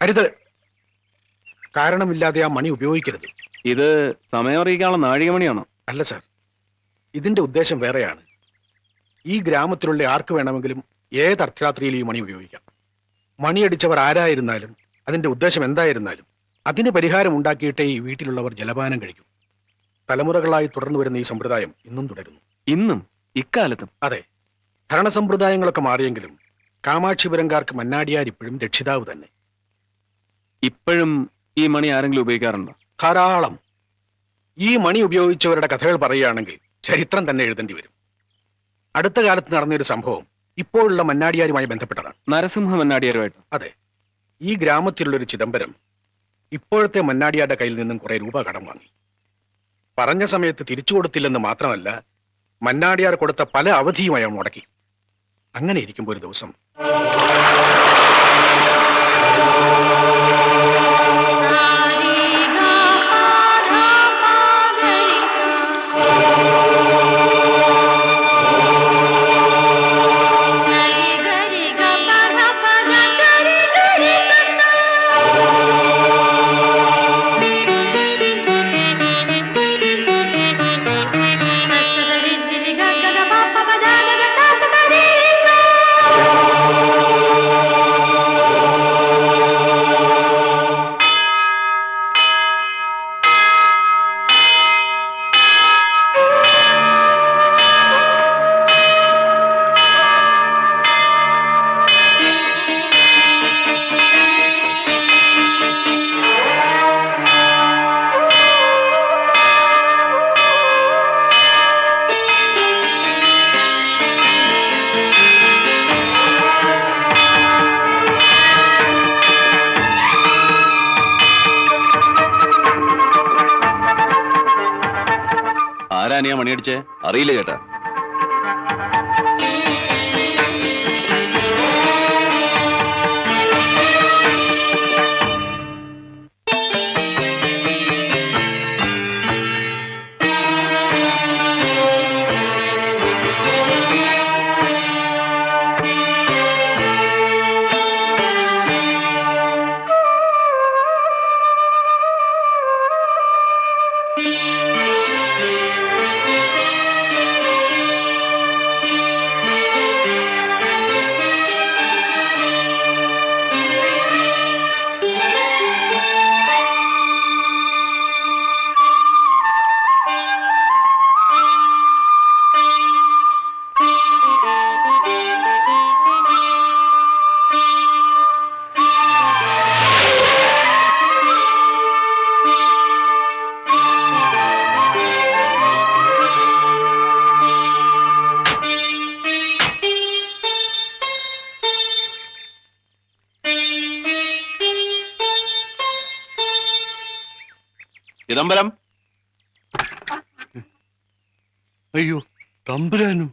അരുത്. കാരണമില്ലാതെ ആ മണി ഉപയോഗിക്കരുത്. ഇത് സമയം അറിയിക്കാനുള്ള നാഴികമണിയാണോ? അല്ല സാർ, ഇതിന്റെ ഉദ്ദേശം വേറെയാണ്. ഈ ഗ്രാമത്തിലുള്ള ആർക്ക് വേണമെങ്കിലും ഏത് അർദ്ധരാത്രിയിൽ ഈ മണി ഉപയോഗിക്കാം. മണിയടിച്ചവർ ആരായിരുന്നാലും അതിന്റെ ഉദ്ദേശം എന്തായിരുന്നാലും അതിന് പരിഹാരം ഉണ്ടാക്കിയിട്ടേ ഈ വീട്ടിലുള്ളവർ ജലപാനം കഴിക്കും. തലമുറകളായി തുടർന്നു വരുന്ന ഈ സമ്പ്രദായം ഇന്നും തുടരുന്നു. ഇന്നും ഇക്കാലത്തും? അതെ. ഭരണസമ്പ്രദായങ്ങളൊക്കെ മാറിയെങ്കിലും കാമാക്ഷിപുരംകാർക്ക് മന്നാടിയാർ ഇപ്പോഴും രക്ഷിതാവ് തന്നെ. ഇപ്പോഴും ഈ മണി ആരെങ്കിലും ഉപയോഗിക്കാറുണ്ടോ? ധാരാളം. ഈ മണി ഉപയോഗിച്ചവരുടെ കഥകൾ പറയുകയാണെങ്കിൽ ചരിത്രം തന്നെ എഴുതേണ്ടി വരും. അടുത്ത കാലത്ത് നടന്നൊരു സംഭവം ഇപ്പോഴുള്ള മന്നാടിയാരുമായി ബന്ധപ്പെട്ടതാണ്. നരസിംഹ മന്നാടിയാരുമായിട്ട്? അതെ. ഈ ഗ്രാമത്തിലുള്ളൊരു ചിദംബരം ഇപ്പോഴത്തെ മന്നാടിയാരുടെ കയ്യിൽ നിന്നും കുറെ രൂപ കടം വാങ്ങി. പറഞ്ഞ സമയത്ത് തിരിച്ചു കൊടുത്തില്ലെന്ന് മാത്രമല്ല, മന്നാടിയാർ കൊടുത്ത പല അവധിയും അയാൾ മുടക്കി. അങ്ങനെ ഇരിക്കുമ്പോൾ ഒരു ദിവസം ആരാനിയാ മണിയടിച്ചേ? അറിയില്ല ചേട്ടാ. ചിദംബരം. അയ്യോ, തമ്പുരാനും.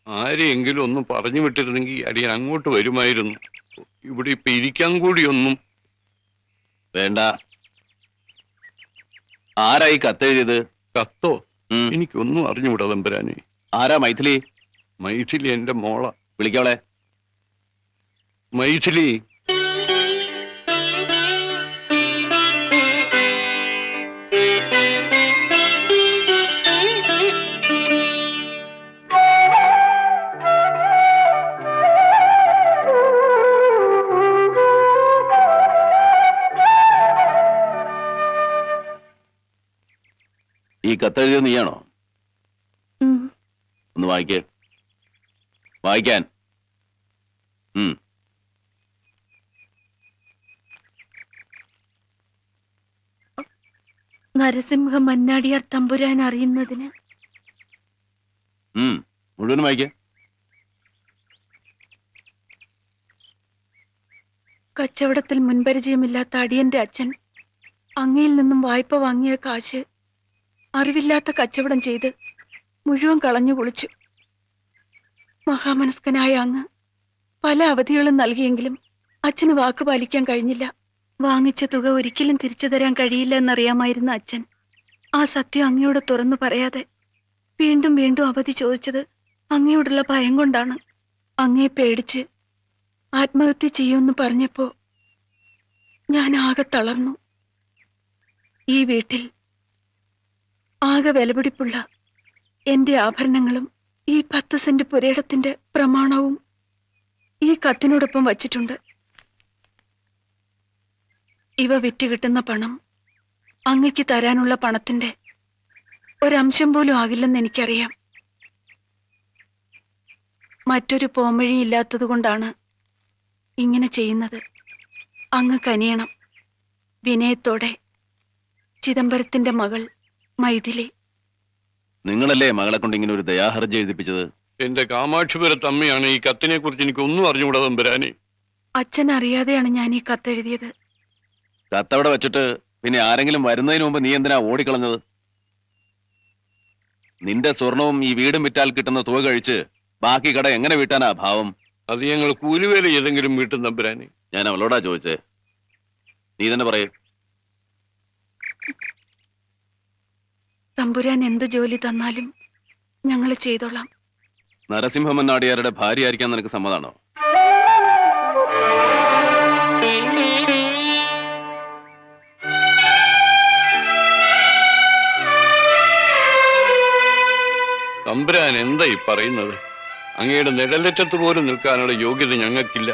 ആരെയെങ്കിലും ഒന്ന് പറഞ്ഞു വിട്ടിരുന്നെങ്കിൽ അടിയൻ അങ്ങോട്ട് വരുമായിരുന്നു. ഇവിടെ ഇപ്പൊ ഇരിക്കാൻ കൂടിയൊന്നും വേണ്ട. ആരായി കത്തെഴുതിയത്? കത്തോ? എനിക്കൊന്നും അറിഞ്ഞുകൂടാ തമ്പുരാനെ. ആരാ മൈഥിലി? മൈഥിലി എന്റെ മോള. വിളിക്കവളെ. മൈഥിലി. ഈ കത്തെഴുതിയത് നീയാണോ? ഒന്ന് വായിക്കേ. വായിക്കാൻ. നരസിംഹ മന്നാടിയാർ തമ്പുരാൻ അറിയുന്നതിന്. മുഴുവനും വായിക്കേ. കച്ചവടത്തിൽ മുൻപരിചയമില്ലാത്ത അടിയന്റെ അച്ഛൻ അങ്ങയിൽ നിന്നും വായ്പ വാങ്ങിയ കാശ് അറിവില്ലാത്ത കച്ചവടം ചെയ്ത് മുഴുവൻ കളഞ്ഞു കുളിച്ചു. മഹാമനസ്കനായ അങ്ങ് പല അവധികളും നൽകിയെങ്കിലും അച്ഛന് വാക്ക് പാലിക്കാൻ കഴിഞ്ഞില്ല. വാങ്ങിച്ച തുക ഒരിക്കലും തിരിച്ചു തരാൻ കഴിയില്ല എന്നറിയാമായിരുന്ന അച്ഛൻ ആ സത്യം അങ്ങയോട് തുറന്നു പറയാതെ വീണ്ടും വീണ്ടും അവധി ചോദിച്ചത് അങ്ങയോടുള്ള ഭയം കൊണ്ടാണ്. അങ്ങയെ പേടിച്ച് ആത്മഹത്യ ചെയ്യുമെന്ന് പറഞ്ഞപ്പോ ഞാൻ ആകെ തളർന്നു. ഈ വീട്ടിൽ ആകെ വിലപിടിപ്പുള്ള എന്റെ ആഭരണങ്ങളും ഈ 10 സെന്റ് പുരയിടത്തിന്റെ പ്രമാണവും ഈ കത്തിനോടൊപ്പം വച്ചിട്ടുണ്ട്. ഇവ വിറ്റ് കിട്ടുന്ന പണം അങ്ങയ്ക്ക് തരാനുള്ള പണത്തിന്റെ ഒരംശം പോലും ആകില്ലെന്ന് എനിക്കറിയാം. മറ്റൊരു പോംവഴിയില്ലാത്തത് കൊണ്ടാണ് ഇങ്ങനെ ചെയ്യുന്നത്. അങ്ങ് കനിയണം. വിനയത്തോടെ, ചിദംബരത്തിന്റെ മകൾ മൈഥിലി. നിങ്ങളല്ലേ മകളെ കൊണ്ട് ഇങ്ങനെ ഒരു ദയാഹർജി എഴുതിപ്പിച്ചത്? എന്റെ കാമാക്ഷിപുരത്ത് അമ്മയാണ് ഈ കത്തിനെ കുറിച്ച് എനിക്ക് ഒന്നും അറിഞ്ഞുകൂടാ തമ്പുരാനെ. അച്ഛൻ അറിയാതെയാണ് ഞാൻ ഈ കത്തെഴുതിയത്. കത്തവിടെ വെച്ചിട്ട് പിന്നെ ആരെങ്കിലും വരുന്നതിന് മുമ്പ് നീ എന്തിനാ ഓടിക്കളഞ്ഞത്? നിന്റെ സ്വർണവും ഈ വീടും വിറ്റാൽ കിട്ടുന്ന തുക കഴിച്ച് ബാക്കി കട എങ്ങനെ വീട്ടാനാ ഭാവം? അത് ഞങ്ങൾ കൂലിവേല ഏതെങ്കിലും വീട്ടും തമ്പുരാനെ. ഞാൻ അവളോടാ ചോദിച്ചേ. നീ തന്നെ പറയൂ. തമ്പുരാൻ എന്ത് ജോലി തന്നാലും ഞങ്ങൾ ചെയ്തോളാം. നരസിംഹമൻ നാടിയാരുടെ ഭാര്യ ആയിരിക്കാൻ നിനക്ക് സമ്മതാണോ? തമ്പുരാൻ എന്താ ഈ പറയുന്നത്? അങ്ങയുടെ നിഴലറ്റത്ത് പോലും നിൽക്കാനുള്ള യോഗ്യത ഞങ്ങൾക്കില്ല.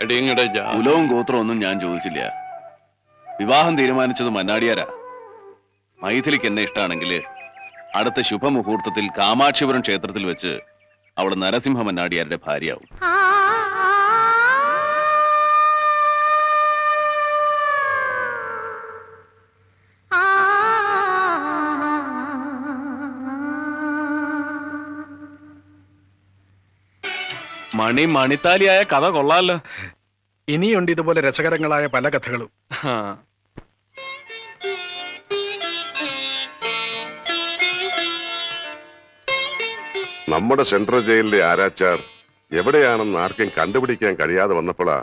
എടയങ്ങടെ കുലവും ഗോത്രവും ഒന്നും ഞാൻ ചോദിച്ചില്ല. വിവാഹം തീരുമാനിച്ചത് മന്നാടിയാരാ. മൈഥിലിക്ക് എന്നെ ഇഷ്ടമാണെങ്കിൽ അടുത്ത ശുഭമുഹൂർത്തത്തിൽ കാമാക്ഷിപുരം ക്ഷേത്രത്തിൽ വെച്ച് അവൾ നരസിംഹ മന്നാടിയാരുടെ ഭാര്യയാവും. മണിത്താലിയായ കഥ കൊള്ളാലോ. ഇനിയുണ്ട് ഇതുപോലെ രസകരങ്ങളായ പല കഥകളും. നമ്മുടെ സെൻട്രൽ ജയിലിലെ ആരാച്ചാർ എവിടെയാണെന്ന് ആർക്കും കണ്ടുപിടിക്കാൻ കഴിയാതെ വന്നപ്പോഴാ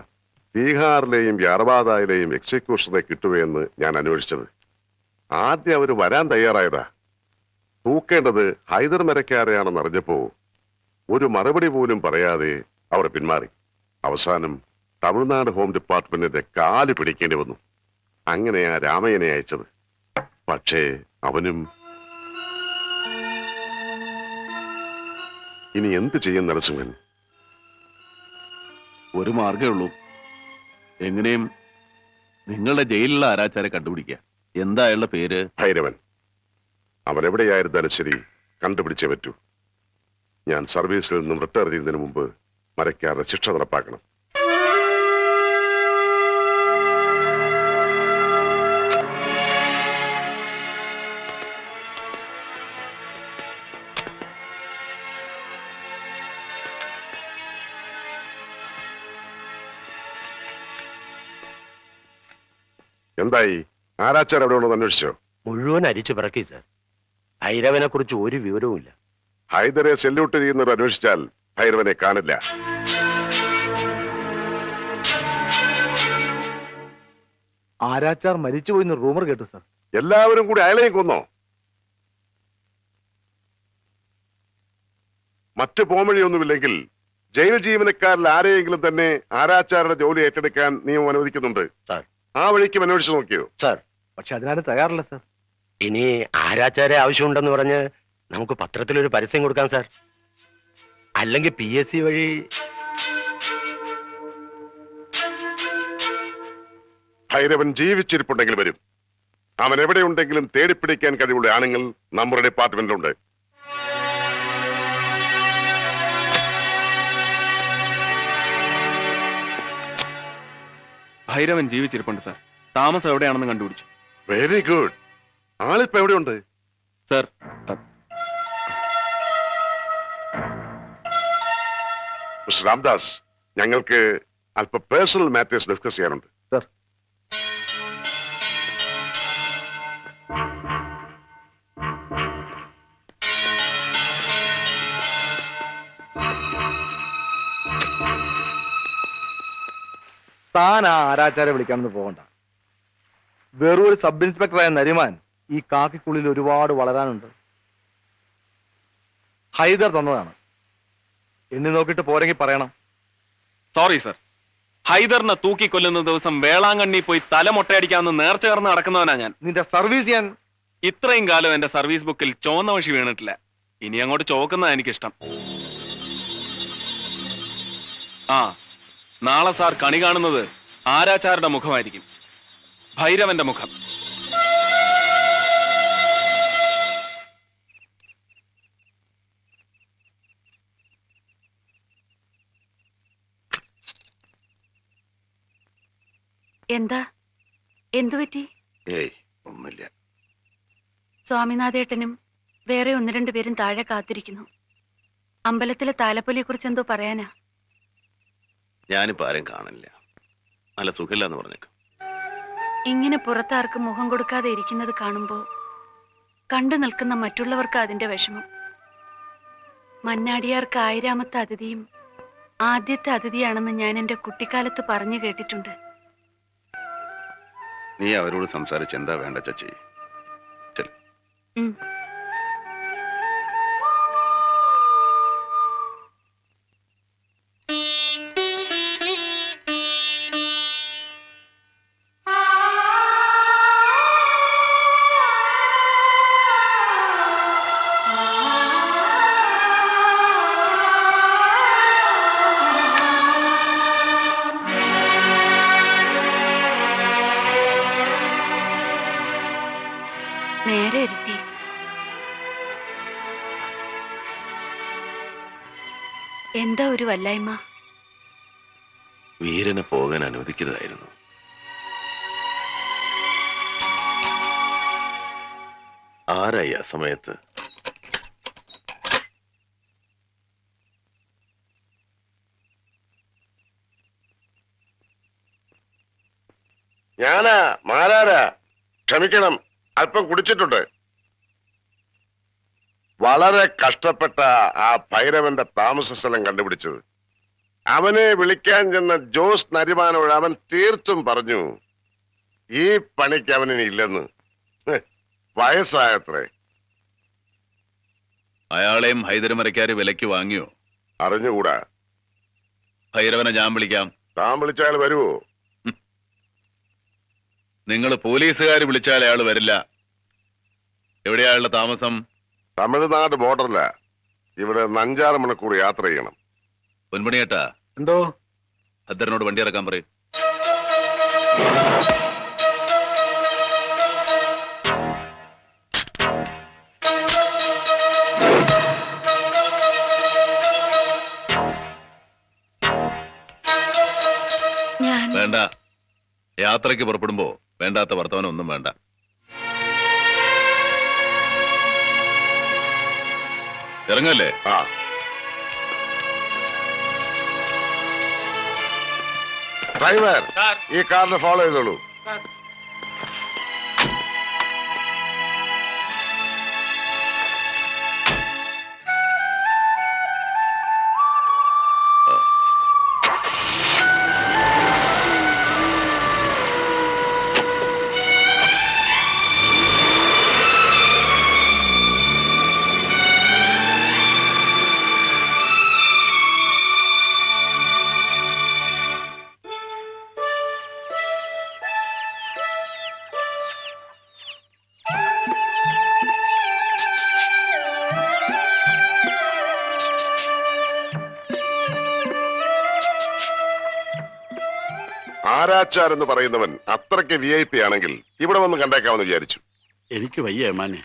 ബീഹാറിലെയും യാർവാദയിലെയും എക്സിക്യൂഷനെ കിട്ടുകയെന്ന് ഞാൻ അന്വേഷിച്ചത്. ആദ്യം അവർ വരാൻ തയ്യാറായതാ. തൂക്കേണ്ടത് ഹൈദർ മരക്കാരെയാണെന്ന് അറിഞ്ഞപ്പോ ഒരു മറുപടി പോലും പറയാതെ അവർ പിന്മാറി. അവസാനം തമിഴ്നാട് ഹോം ഡിപ്പാർട്ട്മെന്റിന്റെ കാല് പിടിക്കേണ്ടി വന്നു. അങ്ങനെയാ രാമയ്യനെ അയച്ചത്. പക്ഷേ അവനും ഇനി എന്ത് ചെയ്യും നരസിംഹൻ? ഒരു മാർഗേ ഉള്ളൂ. എങ്ങനെയും നിങ്ങളുടെ ജയിലിലുള്ള ആരാച്ചാരെ കണ്ടുപിടിക്കുക. എന്താ അയാളുടെ പേര്? ഭൈരവൻ. അവൻ എവിടെയായിരുന്നാലും ശരി, കണ്ടുപിടിച്ചേ പറ്റൂ. ഞാൻ സർവീസിൽ നിന്നും റിട്ടയർ ചെയ്യുന്നതിന് മുമ്പ് മരക്കാരുടെ ശിക്ഷ നടപ്പാക്കണം. എന്തായി? ആരാച്ചാർ എവിടെയുള്ളത് അന്വേഷിച്ചോ? മുഴുവൻ അരിച്ചു പിറക്കി സാർ. ഭൈരവനെ കുറിച്ച് ഒരു വിവരവുമില്ല. ഹൈദരെ സെല്യൂട്ട് ചെയ്യുന്നവർ അന്വേഷിച്ചാൽ ഭൈരവനെ കാണില്ല. ആരാച്ചാർ മരിച്ചുപോയിന്ന് റൂമർ കേട്ടു സാർ. എല്ലാവരും കൂടി അയാളെയും കൊന്നോ? മറ്റു പോംവഴിയൊന്നുമില്ലെങ്കിൽ ജയിൽ ജീവനക്കാരിൽ ആരെയെങ്കിലും തന്നെ ആരാച്ചാരുടെ ജോലി ഏറ്റെടുക്കാൻ നിയമം അനുവദിക്കുന്നുണ്ട്. സാർ, ആ വഴിക്കും അന്വേഷിച്ചു നോക്കിയോ? സാർ, പക്ഷെ അതിനാരും തയ്യാറില്ല സാർ. ഇനി ആരാച്ചാരെ ആവശ്യമുണ്ടെന്ന് പറഞ്ഞ് നമുക്ക് പത്രത്തിലൊരു പരസ്യം കൊടുക്കാം സാർ. അല്ലെങ്കിൽ PSC വഴി. ഭൈരവൻ ജീവിച്ചിരിപ്പുണ്ടെങ്കിൽ വരും. അവൻ എവിടെയുണ്ടെങ്കിലും തേടിപ്പിടിക്കാൻ കഴിവുള്ള ആണുങ്ങൾ നമ്മുടെ ഡിപ്പാർട്ട്മെന്റിലുണ്ട്. ഭൈരവൻ ജീവിച്ചിരിപ്പുണ്ട് സാർ. താമസം എവിടെയാണെന്ന് കണ്ടുപിടിച്ചു. Very good. ആളിപ്പോ എവിടെയുണ്ട്? സാർ, മിസ്റ്റർ രാംദാസ്, ഞങ്ങൾക്ക് അല്പ പേഴ്സണൽ മാറ്റേഴ്സ് ഡിസ്കസ് ചെയ്യാനുണ്ട്. സാർ, താൻ ആ ആരാച്ചാരെ വിളിക്കാമെന്ന് പോകണ്ട. വെറും ഒരു സബ് ഇൻസ്പെക്ടറായ നരിമാൻ ഈ കാക്കിക്കുള്ളിൽ ഒരുപാട് വളരാനുണ്ട്. ഹൈദർ തന്നതാണ്. എണ്ണി നോക്കിയിട്ട് പോരെങ്കിൽ പറയണം. Sorry sir. ഹൈദറിനെ തൂക്കിക്കൊല്ലുന്ന ദിവസം വേളാങ്കണ്ണി പോയി തല മൊട്ടയടിക്കാമെന്ന് നേർച്ച ചേർന്ന് നടക്കുന്നവനാ ഞാൻ. നിന്റെ സർവീസ് ഞാൻ ഇത്രയും കാലം എന്റെ സർവീസ് ബുക്കിൽ ചുവന്ന വശി വീണിട്ടില്ല. ഇനി അങ്ങോട്ട് ചോക്കുന്നതാ എനിക്കിഷ്ടം. ആ, നാളെ സാർ കണി കാണുന്നത് ആരാച്ചാരുടെ മുഖമായിരിക്കും, ഭൈരവന്റെ മുഖം. എന്താ, എന്തു പറ്റി? ഏയ് ഒന്നുമില്ല. സ്വാമിനാഥേട്ടനും വേറെ ഒന്ന് രണ്ടു പേരും താഴെ കാത്തിരിക്കുന്നു. അമ്പലത്തിലെ താലപ്പൊലിയെ കുറിച്ച് എന്തോ പറയാനാ. ഞാനിപ്പോ ആരും കാണില്ല. നല്ല സുഖമില്ല എന്ന് പറഞ്ഞേക്കും. ഇങ്ങനെ പുറത്താർക്കും മുഖം കൊടുക്കാതെ ഇരിക്കുന്നത് കാണുമ്പോ കണ്ടു നിൽക്കുന്ന മറ്റുള്ളവർക്ക് അതിന്റെ വിഷമം. മന്നാടിയാർക്ക് 1000ാമത്തെ അതിഥിയും ആദ്യത്തെ അതിഥിയാണെന്ന് ഞാൻ എന്റെ കുട്ടിക്കാലത്ത് പറഞ്ഞു കേട്ടിട്ടുണ്ട്. നീ അവരോട് സംസാരിച്ച് എന്താ വേണ്ട ചച്ചി? ചെല്. ഉം. നേരെ ഇരുത്തി. എന്താ ഒരു വല്ലായ്മ? വീരനെ പോകാൻ അനുവദിക്കുന്നതായിരുന്നു. ആരായി ആ സമയത്ത്? ഞാനാ മാരാരാ. ക്ഷമിക്കണം, അല്പം കുടിച്ചിട്ടുണ്ട്. വളരെ കഷ്ടപ്പെട്ട ആ ഭൈരവന്റെ താമസ സ്ഥലം കണ്ടുപിടിച്ചത്. അവനെ വിളിക്കാൻ ചെന്ന ജോസ് നരിമാനോട് അവൻ തീർത്തും പറഞ്ഞു ഈ പണിക്ക് അവനിനി ഇല്ലെന്ന്. വയസ്സായത്രേ. അയാളെയും ഹൈദരമരക്കാര് വിലയ്ക്ക് വാങ്ങിയോ? അറിഞ്ഞുകൂടാ. ഭൈരവനെ ഞാൻ വിളിക്കാം. താൻ വിളിച്ചയാൾ വരുവോ? നിങ്ങൾ പോലീസുകാർ വിളിച്ചാൽ അയാൾ വരില്ല. എവിടെയാ അയാളുടെ താമസം? തമിഴ്നാട് ബോർഡറില. ഇവിടെ 5-6 മണിക്കൂർ യാത്ര ചെയ്യണം. പൊൻപണിയേട്ടാ, എന്തോ? ഭദ്രനോട് വണ്ടി ഇറക്കാൻ പറയും. ഞാൻ വേണ്ട. യാത്രയ്ക്ക് പുറപ്പെടുമ്പോ വേണ്ടാത്ത വർത്തമാനം ഒന്നും വേണ്ട. ഇറങ്ങല്ലേ? ആ, ഡ്രൈവർ ഈ കാറിനെ ഫോളോ ചെയ്തോളൂ. ആരാച്ചാർ എന്ന് പറയുന്നവൻ അത്രയ്ക്ക് VIP ആണെങ്കിൽ ഇവിടെ വന്ന് കണ്ടേക്കാമെന്ന് വിചാരിച്ചു. എനിക്ക് വയ്യ ഏമാനെ.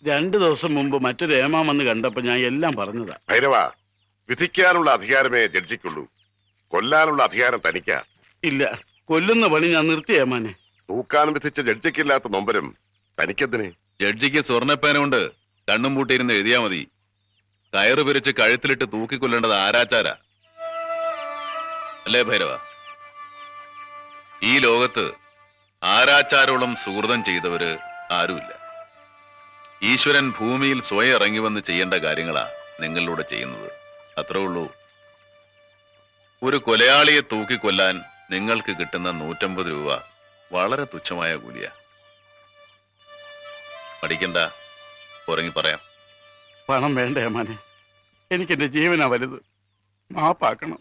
2 ദിവസം മുമ്പ് മറ്റൊരു ഏമാൻ വന്ന് കണ്ടപ്പോ ഞാൻ എല്ലാം പറഞ്ഞതാ. ഭൈരവ, വിധിക്കാനുള്ള അധികാരമേ ജഡ്ജിക്കുള്ളൂ. കൊല്ലാനുള്ള അധികാരം തനിക്കാ. ഇല്ല, കൊല്ലുന്ന പണി ഞാൻ നിർത്തി ഏമാനെ. തൂക്കാൻ വിധിച്ച ജഡ്ജിക്കില്ലാത്ത നൊമ്പരം തനിക്കെന്തിന്? ജഡ്ജിക്ക് സ്വർണ്ണപ്പേന കൊണ്ട് കണ്ണും പൂട്ടിയിരുന്ന് എഴുതിയാ മതി. കയറ് പിരിച്ച് കഴുത്തിലിട്ട് തൂക്കിക്കൊല്ലേണ്ടത് ആരാച്ചാരാ. അല്ലേ ഭൈരവ? ഈ ലോകത്ത് ആരാച്ചാരോളം സുഹൃതം ചെയ്തവര് ആരുമില്ല. ഈശ്വരൻ ഭൂമിയിൽ സ്വയം ഇറങ്ങി വന്ന് ചെയ്യേണ്ട കാര്യങ്ങളാ നിങ്ങളിലൂടെ ചെയ്യുന്നത്. അത്രേ ഉള്ളൂ. ഒരു കൊലയാളിയെ തൂക്കിക്കൊല്ലാൻ നിങ്ങൾക്ക് കിട്ടുന്ന 150 രൂപ വളരെ തുച്ഛമായ കൂലിയാ. പഠിക്കണ്ട, ഉറങ്ങി പറയാം. പണം വേണ്ട ഏമാനെ. എനിക്ക് എന്റെ ജീവനാ വലുത്. മാപ്പാക്കണം.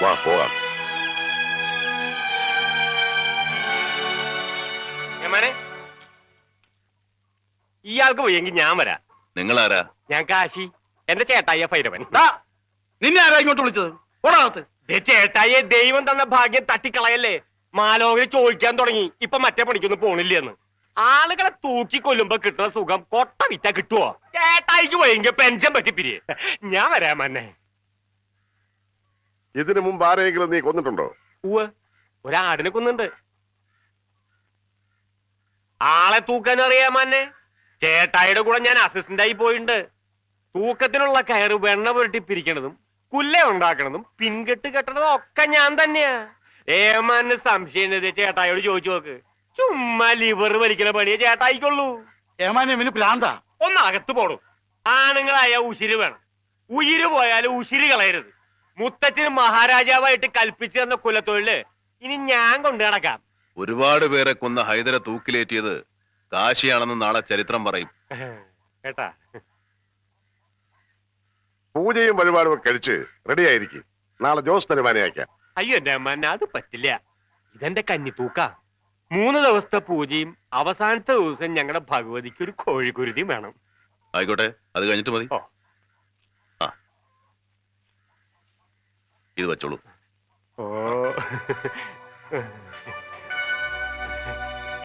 വാ പോകാം. ഇയാൾക്ക് പോയെങ്കിൽ ഞാൻ വരാം. നിങ്ങളാരാ? ഞാൻ കാശി, എന്റെ ചേട്ടായ ഭൈരവൻ. നിന്നെ ആരാ ഇങ്ങോട്ട് വിളിച്ചത്? ഓടാകത്ത്. ചേട്ടായെ ദൈവം തന്ന ഭാഗ്യം തട്ടിക്കളയല്ലേ. മാലോകര് ചോദിക്കാൻ തുടങ്ങി ഇപ്പൊ മറ്റേ പണിക്കൊന്നും പോണില്ലെന്ന്. ആളുകളെ തൂക്കി കൊല്ലുമ്പോ കിട്ടുന്ന സുഖം കൊട്ട വിറ്റ കിട്ടുവോ? ചേട്ടായിക്ക് പോയെങ്കിൽ പെൻഷൻ പറ്റിപ്പിരിയെ. ഞാൻ വരാമന്നെ. ഇതിനു മുമ്പ് ആരെങ്കിലും നീ കൊന്നിട്ടുണ്ടോ? ഉവ്വ്, ഒരാടിനെ കൊന്നുണ്ട്. ആളെ തൂക്കാൻ അറിയാമന്നെ. ചേട്ടായിയുടെ കൂടെ ഞാൻ അസിസ്റ്റന്റ് ആയി പോയിട്ടുണ്ട്. തൂക്കത്തിനുള്ള കയറ് വെണ്ണ പുരട്ടി പിരിക്കണതും കുല്ല ഉണ്ടാക്കണതും പിൻകെട്ട് കെട്ടണതും ഒക്കെ ഞാൻ തന്നെയാ. ഏമാന് സംശയം ചേട്ടായിയോട് ചോദിച്ചു നോക്ക്. ചുമ്മാ ലിവർ വലിക്കുന്ന പണിയെ ചേട്ടായിക്കുള്ളൂ. ഏമാനെ ഇവന് പ്രാന്താ. ഒന്ന് അകത്ത് പോടും. ആണുങ്ങളായ ഉശിര് വേണം. ഉയിര് പോയാലും ഉശിര് കളയരുത്. മുത്തച്ഛന് മഹാരാജാവായിട്ട് കൽപ്പിച്ചു തന്ന കുലത്തൊഴില് ഇനി ഞാൻ കൊണ്ടു നടക്കാം. ഒരുപാട് പേരെ കൊന്ന ഹൈദരെ തൂക്കിലേറ്റിയത് കാശിയാണെന്ന് നാളെ ചരിത്രം പറയും. കേട്ടാ? പൂജയും വഴിപാടും ഒക്കെ കഴിച്ച് റെഡിയായിരിക്കും. നാളെ ജോസ് തരുമാനയക്കാം. അയ്യോ എന്റെ അമ്മ, അത് പറ്റില്ല. ഇതെന്റെ കന്നി തൂക്ക. 3 ദിവസത്തെ പൂജയും അവസാനത്തെ ദിവസം ഞങ്ങളുടെ ഭഗവതിക്ക് ഒരു കോഴിക്കുരുതിയും വേണം. ആയിക്കോട്ടെ, അത് കഴിഞ്ഞിട്ട് മതി. ഓ. ആ, ഇത് വെച്ചോളൂ. ഓ